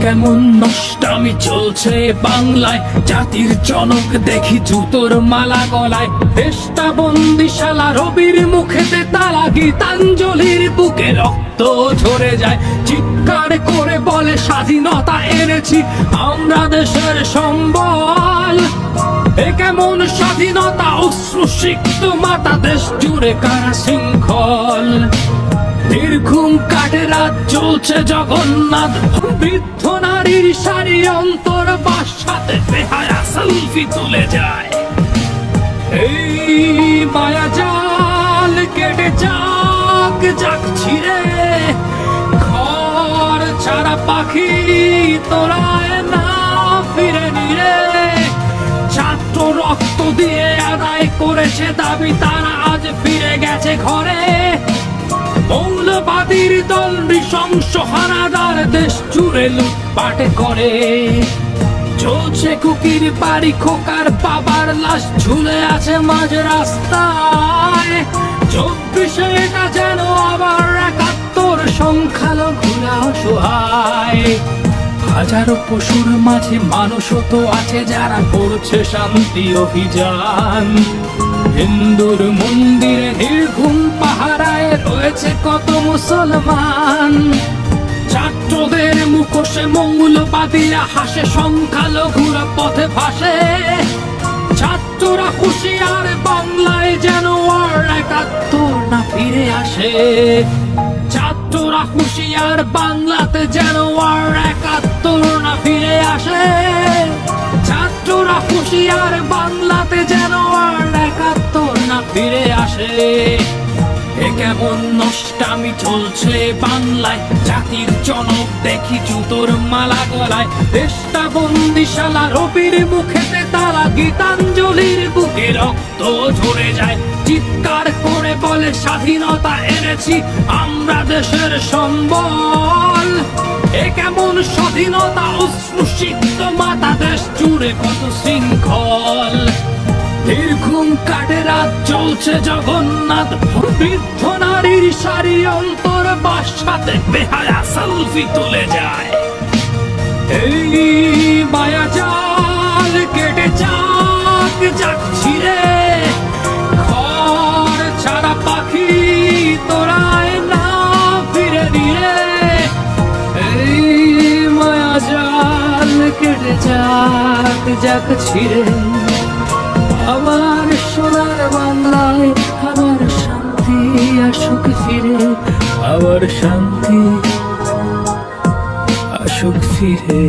কেমন নষ্টামি চলছে বাংলায়, জাতির জনক দেখি জুতোর মালা গলায়। দেশটা বন্দিশালা, রবির মুখেতে তালা, গীতাঞ্জলির বুকে রক্ত ঝরে যায়। চিৎকার করে বলে স্বাধীনতা এনেছি আমরা দেশের সম্বল। এ কেমন স্বাধীনতা, অশ্রুসিক্ত মাতা, দেশ জুড়ে কারা শৃঙ্খল। নির্ঘুম কাটে রাত, চলছে জগন্নাথ, বৃদ্ধ নারীর শাড়ি অন্তর বাসাতে বেহায়া সেলফি তুলে যায়। এই মায়া জাল কেটে যাক যাক ছিঁড়ে, ঘর ছাড়া পাখি তোরায় না ফিরে নিরে। ছাত্র রক্ত দিয়ে আদায় করেছে দাবি, তারা আজ ফিরে গেছে ঘরে। মৌলবাদীর দল নৃশংস হানাদার, দেশ জুড়ে লুটপাট করে। চলছে কুকির বাড়ি, খোকার বাবার লাশ ঝুলে আছে মাঝ রাস্তায়। 24-এ এটা যেন আবার 71, সংখ্যালঘুরা অসহায়। হাজারো পশুর মাঝে মানুষও তো আছে যারা করছে শান্তি অভিযান। হিন্দুর মন্দিরে নির্ঘুম পাহারায় রয়েছে কত মুসলমান। ছাত্রদের মুখোশে মৌলবাদীরা হাসে, সংখ্যালঘুরা পথে ভাসে। ছাত্ররা হুঁশিয়ার, বাংলায় যেন আর 71 না ফিরে আসে। ছাত্ররা হুঁশিয়ার, বাংলাতে যেন আর 71 না ফিরে আসে। ছাত্ররা হুঁশিয়ার, বাংলাতে যেন আর 71 না ফিরে আসে। এ কেমন নষ্টামি চলছে বাংলায়, জাতির জনক দেখি জুতোর মালা গলায়। দেশটা বন্দিশালা, রবির মুখেতে তালা, গীতাঞ্জলির বুকে রক্ত ঝরে যায়। চিৎকার করে বলে স্বাধীনতা এনেছি আমরা দেশের সম্বল। এ কেমন স্বাধীনতা, অশ্রুসিক্ত মাতা, দেশ জুড়ে কত শৃঙ্খল। নির্ঘুম কাটে রাত, চলছে জগন্নাথ, বৃদ্ধ নারীর শাড়ি অন্তর বাসাতে বেহায়া সেলফি তুলে যায়। এই মায়া জাল কেটে যাক যাক ছিঁড়ে, ঘর ছাড়া পাখি তোরায় না ফিরে নিরে। এই মায়া জাল কেটে যাক যাক ছিঁড়ে, আমার সোনার বাংলায় আমার শান্তি আসুক ফিরে। আমার শান্তি আসুক ফিরে।